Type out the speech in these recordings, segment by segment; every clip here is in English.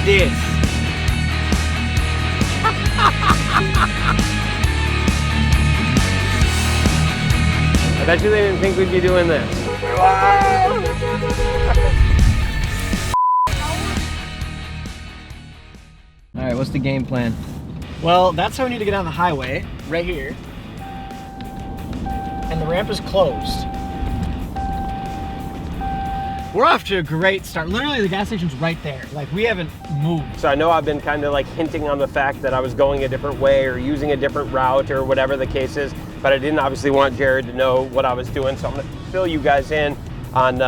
this. I bet you they didn't think we'd be doing this. All right, what's the game plan? Well, that's how we need to get on the highway, right here. And the ramp is closed. We're off to a great start. Literally, the gas station's right there. Like, we haven't moved. So I know I've been kind of like hinting on the fact that I was going a different way or using a different route or whatever the case is, but I didn't obviously want Jared to know what I was doing, so I'm gonna fill you guys in on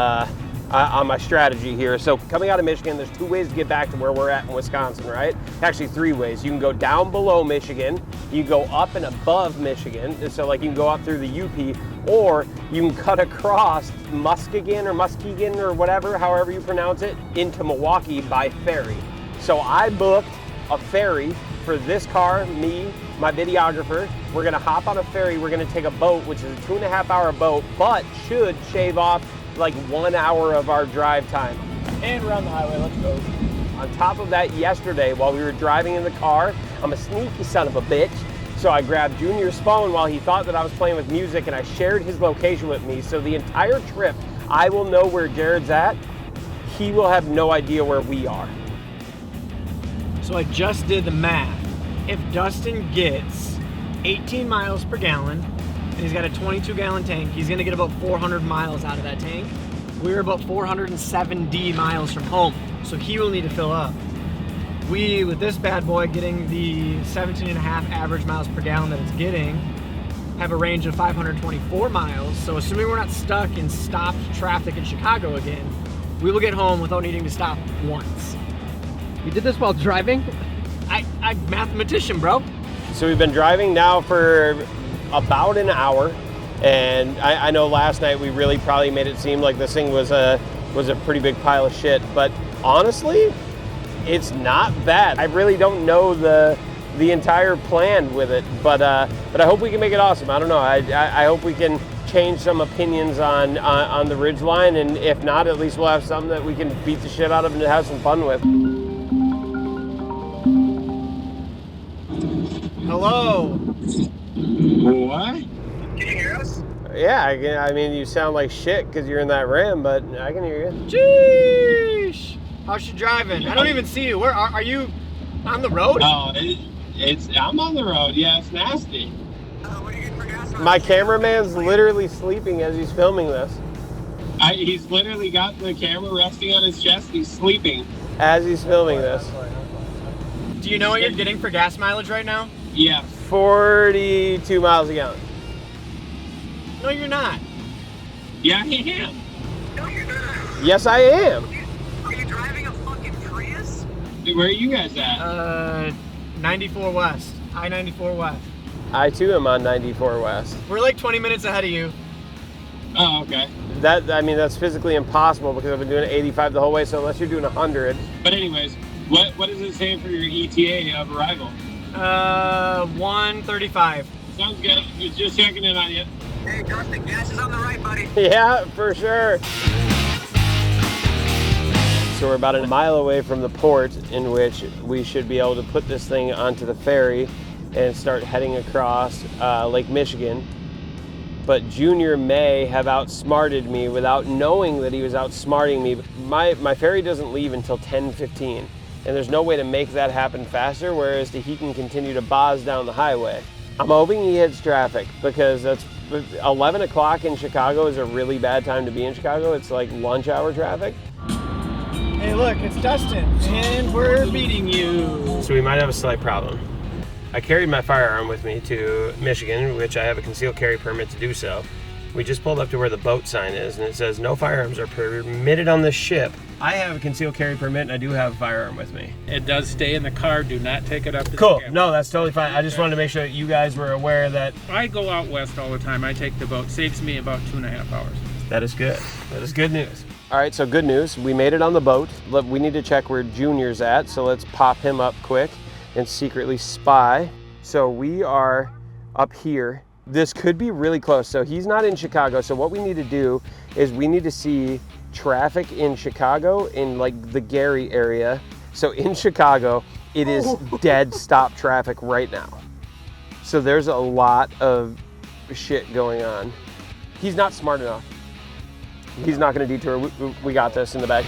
my strategy here. So coming out of Michigan, there's 2 ways to get back to where we're at in Wisconsin, right? Actually 3 ways. You can go down below Michigan, you can go up and above Michigan, so like you can go up through the UP, or you can cut across Muskegon or whatever, however you pronounce it, into Milwaukee by ferry. So I booked a ferry for this car, me, my videographer. We're gonna hop on a ferry, we're gonna take a boat, which is a 2.5 hour boat, but should shave off like 1 hour of our drive time. And we're on the highway, let's go. On top of that, yesterday, while we were driving in the car, I'm a sneaky son of a bitch, so I grabbed Junior's phone while he thought that I was playing with music, and I shared his location with me. So the entire trip, I will know where Jared's at. He will have no idea where we are. So I just did the math. If Dustin gets 18 miles per gallon, and he's got a 22-gallon tank, he's gonna get about 400 miles out of that tank. We're about 470 miles from home, so he will need to fill up. We, with this bad boy getting the 17.5 average miles per gallon that it's getting, have a range of 524 miles. So assuming we're not stuck in stopped traffic in Chicago again, we will get home without needing to stop once. You did this while driving? I'm mathematician, bro. So we've been driving now for about an hour, and I know last night we really probably made it seem like this thing was a pretty big pile of shit, but honestly, it's not bad. I really don't know the entire plan with it, but I hope we can make it awesome. I don't know. I hope we can change some opinions on the Ridgeline, and if not, at least we'll have something that we can beat the shit out of and have some fun with. Hello. What? Can you hear us? Yeah, I mean, you sound like shit because you're in that Ram, but I can hear you. Jeez. How's you driving? I don't even see you. Where are you? On the road? Oh, I'm on the road. Yeah, it's nasty. What are you getting for gas? My cameraman's literally sleeping as he's filming this. He's literally got the camera resting on his chest. He's sleeping. As he's filming this. Do you know what you're getting for gas mileage right now? Yeah. 42 miles a gallon. No, you're not. Yeah, I am. No, you're not. Yes, I am. Are you driving a fucking Prius? Where are you guys at? 94 West. I-94 West. I too am on 94 West. We're like 20 minutes ahead of you. Oh, okay. That's physically impossible because I've been doing 85 the whole way, so unless you're doing 100. But anyways, what does it say for your ETA of arrival? 135. Sounds good. Just checking in on you. Hey, Dustin, gas is on the right, buddy. Yeah, for sure. So we're about a mile away from the port in which we should be able to put this thing onto the ferry and start heading across Lake Michigan. But Junior may have outsmarted me without knowing that he was outsmarting me. My ferry doesn't leave until 10:15, and there's no way to make that happen faster, whereas he can continue to boz down the highway. I'm hoping he hits traffic because that's 11 o'clock in Chicago is a really bad time to be in Chicago. It's like lunch hour traffic. Hey, look, it's Dustin, and we're beating you. So we might have a slight problem. I carried my firearm with me to Michigan, which I have a concealed carry permit to do so. We just pulled up to where the boat sign is, and it says no firearms are permitted on this ship. I have a concealed carry permit, and I do have a firearm with me. It does stay in the car. Do not take it up to Cool. the cabin. No, that's totally fine. I just wanted to make sure that you guys were aware that I go out west all the time. I take the boat. Saves me about 2.5 hours. that is good. That is good news. All right, so good news. We made it on the boat. We need to check where Junior's at, so let's pop him up quick and secretly spy. So we are up here. This could be really close. So he's not in Chicago. So what we need to do is we need to see traffic in Chicago in like the Gary area So in Chicago, it is dead stop traffic right now. So there's a lot of shit going on. He's not smart enough. He's not gonna detour. We got this in the back.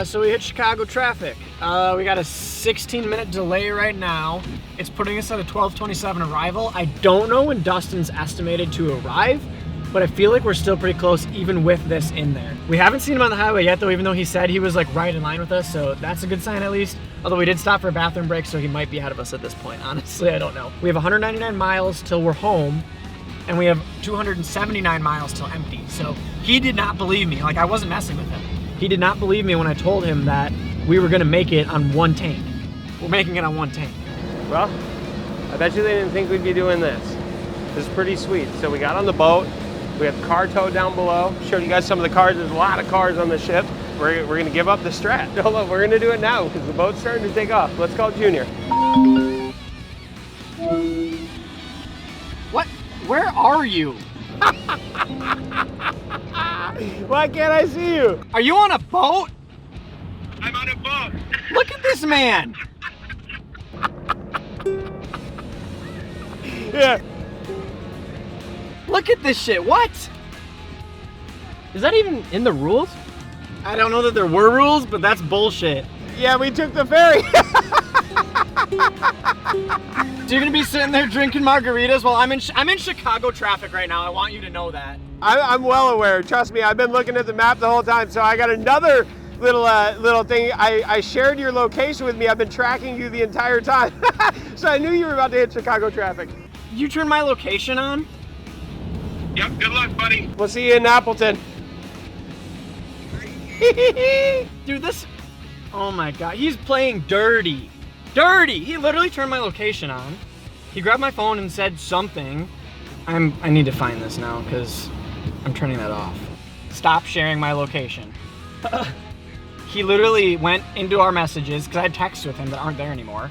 So we hit Chicago traffic. We got a 16-minute delay right now. It's putting us at a 12:27 arrival. I don't know when Dustin's estimated to arrive, but I feel like we're still pretty close even with this in there. We haven't seen him on the highway yet though, even though he said he was like right in line with us, so that's a good sign at least. Although we did stop for a bathroom break, so he might be ahead of us at this point. Honestly, I don't know. We have 199 miles till we're home, and we have 279 miles till empty. So he did not believe me. Like, I wasn't messing with him. He did not believe me when I told him that we were gonna make it on one tank. We're making it on one tank. Well, I bet you they didn't think we'd be doing this. This is pretty sweet. So we got on the boat. We have the car towed down below. Showed you guys some of the cars. There's a lot of cars on the ship. We're gonna give up the strat. Hold on, we're gonna do it now because the boat's starting to take off. Let's call Junior. What? Where are you? Why can't I see you? Are you on a boat? I'm on a boat. Look at this man. Yeah. Look at this shit. What? Is that even in the rules? I don't know that there were rules, but that's bullshit. Yeah, we took the ferry. So you're gonna be sitting there drinking margaritas while I'm in Chicago traffic right now. I want you to know that. I'm well aware. Trust me, I've been looking at the map the whole time. So I got another little thing. I shared your location with me. I've been tracking you the entire time. So I knew you were about to hit Chicago traffic. You turned my location on? Yep, good luck, buddy. We'll see you in Appleton. Dude, this, oh my God, he's playing dirty. Dirty! He literally turned my location on. He grabbed my phone and said something. I need to find this now because I'm turning that off. Stop sharing my location. He literally went into our messages because I had texts with him that aren't there anymore.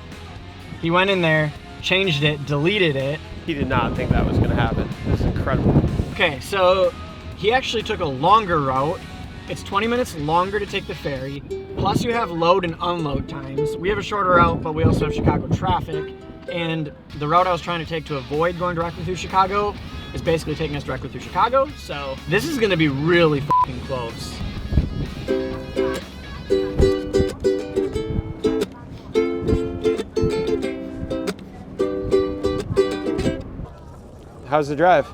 He went in there, changed it, deleted it. He did not think that was gonna happen. This is incredible. Okay, so he actually took a longer route. It's 20 minutes longer to take the ferry. Plus you have load and unload times. We have a shorter route, but we also have Chicago traffic. And the route I was trying to take to avoid going directly through Chicago is basically taking us directly through Chicago. So this is gonna be really fucking close. How's the drive?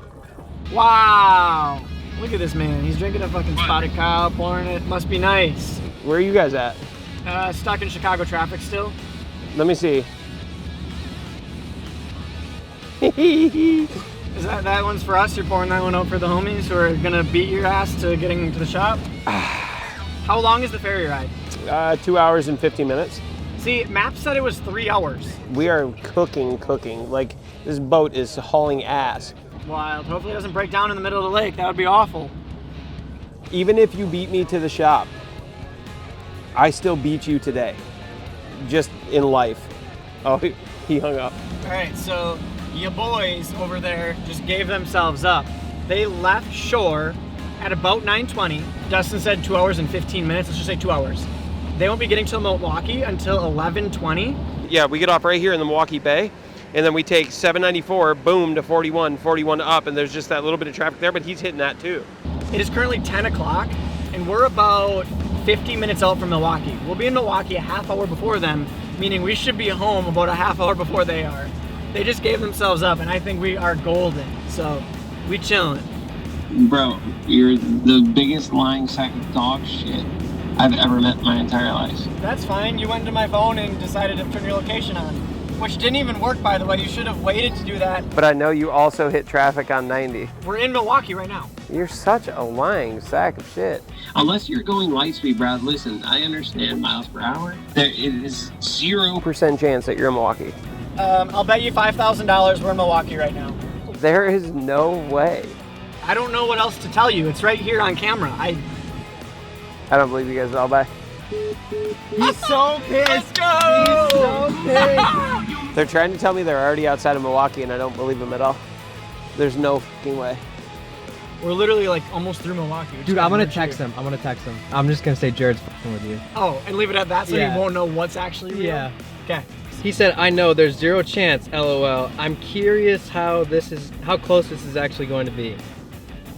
Wow, look at this man. He's drinking a fucking spotted cow, pouring it. Must be nice. Where are you guys at? Stuck in Chicago traffic still. Let me see. Is that one's for us? You're pouring that one out for the homies who are gonna beat your ass to getting to the shop? How long is the ferry ride? 2 hours and 50 minutes. See, Maps said it was 3 hours. We are cooking. Like, this boat is hauling ass. Wild. Hopefully it doesn't break down in the middle of the lake. That would be awful. Even if you beat me to the shop, I still beat you today. Just in life. Oh, he hung up. All right, so your boys over there just gave themselves up. They left shore at about 9:20. Dustin said 2 hours and 15 minutes. Let's just say 2 hours. They won't be getting to Milwaukee until 11:20. Yeah, we get off right here in the Milwaukee Bay, and then we take 794, boom, to 41 up, and there's just that little bit of traffic there, but he's hitting that too. It is currently 10 o'clock, and we're about 50 minutes out from Milwaukee. We'll be in Milwaukee a half hour before them, meaning we should be home about a half hour before they are. They just gave themselves up, and I think we are golden, so we chilling. Bro, you're the biggest lying sack of dog shit I've ever met in my entire life. That's fine. You went into my phone and decided to turn your location on, which didn't even work, by the way. You should have waited to do that. But I know you also hit traffic on 90. We're in Milwaukee right now. You're such a lying sack of shit. Unless you're going light speed, Brad, listen, I understand miles per hour. There is 0% chance that you're in Milwaukee. I'll bet you $5,000 we're in Milwaukee right now. There is no way. I don't know what else to tell you. It's right here on camera. I don't believe you guys at all. Bye. He's so pissed. Let's go! He's so pissed. They're trying to tell me they're already outside of Milwaukee, and I don't believe them at all. There's no fucking way. We're literally like almost through Milwaukee. Dude, I'm gonna text him. I'm just gonna say Jared's fucking with you. Oh, and leave it at that so Yeah. you won't know what's actually real? Yeah. Okay. He said, I know there's 0 chance, LOL. I'm curious how close this is actually going to be.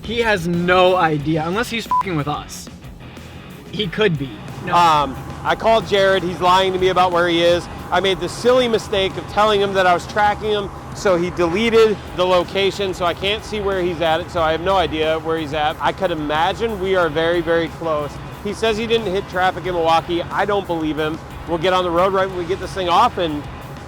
He has no idea, unless he's fucking with us. He could be. No. I called Jared. He's lying to me about where he is. I made the silly mistake of telling him that I was tracking him, so he deleted the location, so I can't see where he's at, so I have no idea where he's at. I could imagine we are very, very close. He says he didn't hit traffic in Milwaukee. I don't believe him. We'll get on the road right when we get this thing off and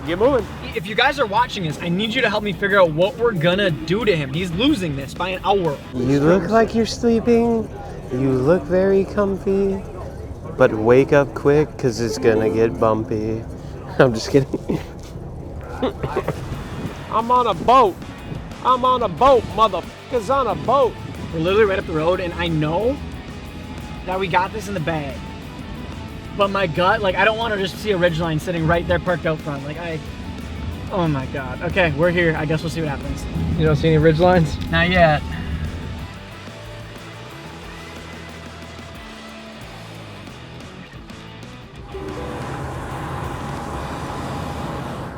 get moving. If you guys are watching this, I need you to help me figure out what we're gonna do to him. He's losing this by an hour. You look like you're sleeping. You look very comfy. But wake up quick, because it's gonna get bumpy. I'm just kidding. I'm on a boat. I'm on a boat, motherfuckers on a boat. We're literally right up the road, and I know that we got this in the bag. But my gut, like, I don't want to just see a Ridgeline sitting right there parked out front. Like, oh my God. Okay, we're here. I guess we'll see what happens. You don't see any Ridgelines? Not yet.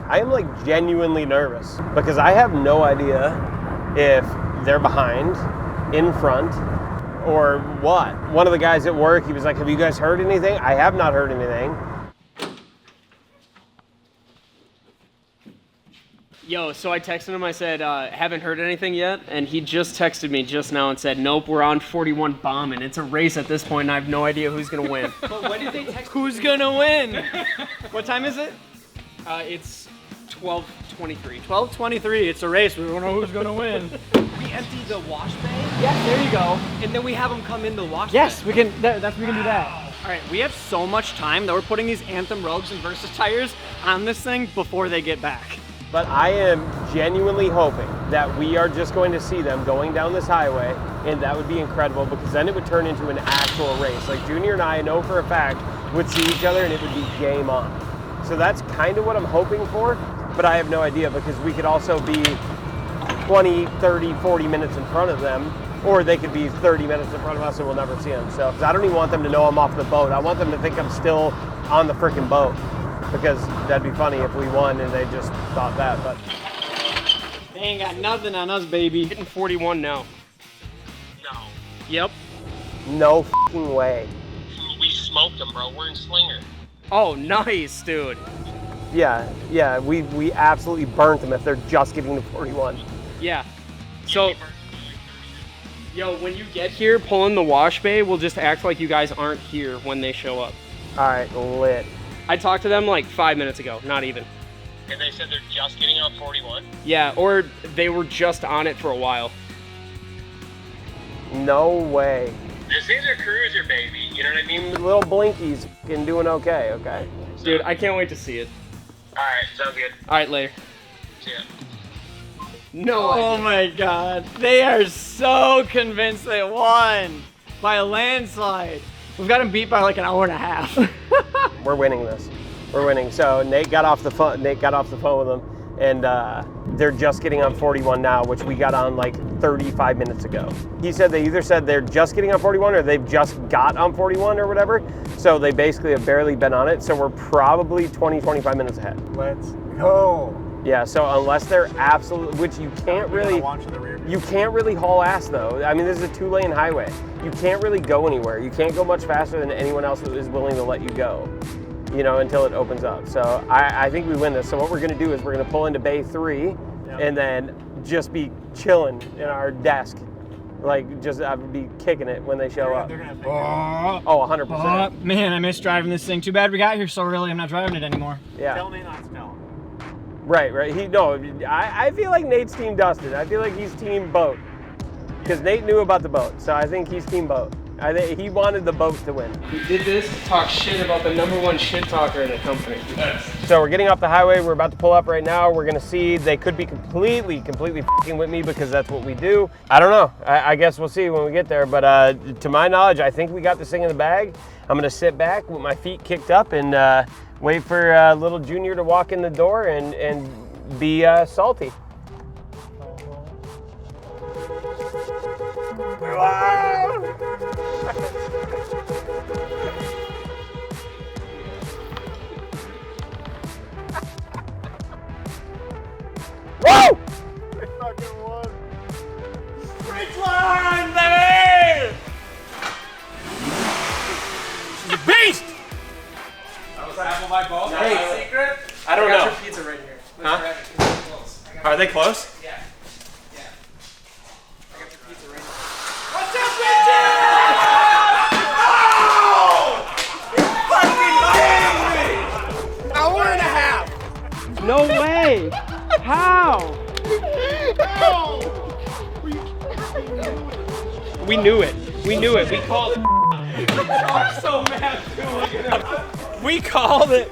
I am like genuinely nervous because I have no idea if they're behind, in front, or what. One of the guys at work, he was like, have you guys heard anything? I have not heard anything. Yo, so I texted him, I said, haven't heard anything yet, and he just texted me just now and said, nope, we're on 41 bombing. It's a race at this point, and I have no idea who's gonna win. But when did they text? Who's gonna win? What time is it? It's 12:23. 12:23. It's a race. We don't know who's gonna win. We emptied the wash bay, Yeah, there you go. and then we have them come in the wash Yes, bay. we can. We can do that. All right, we have so much time that we're putting these Anthem Rogues and Versus tires on this thing before they get back. But I am genuinely hoping that we are just going to see them going down this highway, and that would be incredible because then it would turn into an actual race. Like Junior and I know for a fact would see each other and it would be game on. So that's kind of what I'm hoping for, but I have no idea because we could also be 20, 30, 40 minutes in front of them, or they could be 30 minutes in front of us and we'll never see them. So 'cause I don't even want them to know I'm off the boat. I want them to think I'm still on the freaking boat because that'd be funny if we won and they just thought that, but. They ain't got nothing on us, baby. Hitting 41 now. No. Yep. No fucking way. We smoked them, bro. We're in Slinger. Oh, nice, dude. Yeah, we absolutely burnt them if they're just getting to 41. Yeah. So, yo, when you get here, pull in the wash bay. We'll just act like you guys aren't here when they show up. All right, lit. I talked to them like 5 minutes ago, not even. And they said they're just getting on 41? Yeah, or they were just on it for a while. No way. This is a cruiser, baby. You know what I mean? Little Blinky's fucking doing okay, okay? Dude, I can't wait to see it. Alright, sounds good. All right, later. See ya. No. Oh my God. They are so convinced they won by a landslide. We've got them beat by like an hour and a half. We're winning this. We're winning. So Nate got off the phone with them, and they're just getting on 41 now, which we got on like 35 minutes ago. He said they either said they're just getting on 41 or they've just got on 41 or whatever. So they basically have barely been on it. So we're probably 20, 25 minutes ahead. Let's go. Yeah, so unless they're absolute, which you can't really, you can't really haul ass though. I mean, this is a 2-lane highway. You can't really go anywhere. You can't go much faster than anyone else that is willing to let you go, you know, until it opens up. So I think we win this. So what we're gonna do is we're gonna pull into Bay 3 and then just be chilling in our desk. Like, just I would be kicking it when they show up. Oh, 100%. Man, I miss driving this thing. Too bad we got here so early. I'm not driving it anymore. Yeah. Tell me not to tell him. Right. I feel like Nate's team Dustin. I feel like he's team boat. Because Nate knew about the boat, so I think he's team boat. I think he wanted the boat to win. We did this to talk shit about the #1 shit talker in the company. So we're getting off the highway. We're about to pull up right now. We're gonna see. They could be completely f***ing with me because that's what we do. I don't know. I guess we'll see when we get there. But to my knowledge, I think we got this thing in the bag. I'm gonna sit back with my feet kicked up and wait for little Junior to walk in the door and be salty. Ridgeline, baby! She's a beast! Hey, Secret? I don't know. Pizza right here. Huh? Are they close? Yeah. Yeah. I got your pizza right here. What's up, bitches? Oh! You fucking kidding me! Hour and a half. No way! How? We knew it. We knew it. We called it. I'm so mad too. We called it.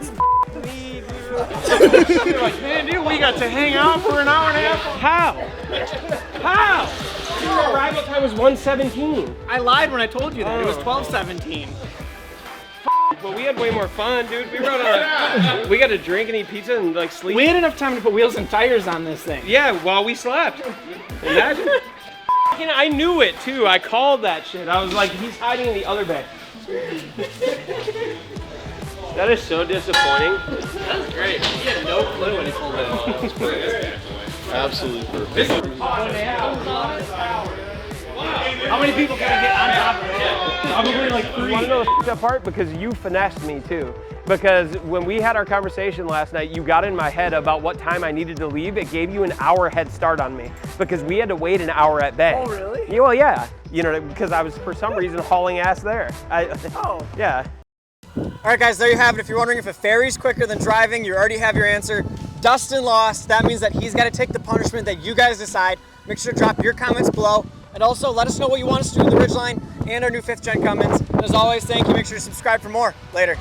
You're like, man, dude, we got to hang out for an hour and a half. How? How? Your arrival time was 1:17. I lied when I told you that. It was 12:17. But we had way more fun, dude. We rode on. We got to drink and eat pizza and like sleep. We had enough time to put wheels and tires on this thing. Yeah, while we slept. Imagine. I knew it too. I called that shit. I was like, he's hiding in the other bed. That is so disappointing. That was great. He had no clue when he pulled it off. Absolutely perfect. How many people can I get on top of it? Probably like You want to know the f***ed up part? Because you finessed me too. Because when we had our conversation last night, you got in my head about what time I needed to leave. It gave you an hour head start on me because we had to wait an hour at bay. Oh, really? Yeah, well, yeah. You know, because I was for some reason hauling ass there. Oh. Yeah. All right, guys, there you have it. If you're wondering if a ferry's quicker than driving, you already have your answer. Dustin lost. That means that he's got to take the punishment that you guys decide. Make sure to drop your comments below. And also, let us know what you want us to do with the Ridgeline and our new 5th Gen Cummins. And as always, thank you. Make sure to subscribe for more. Later.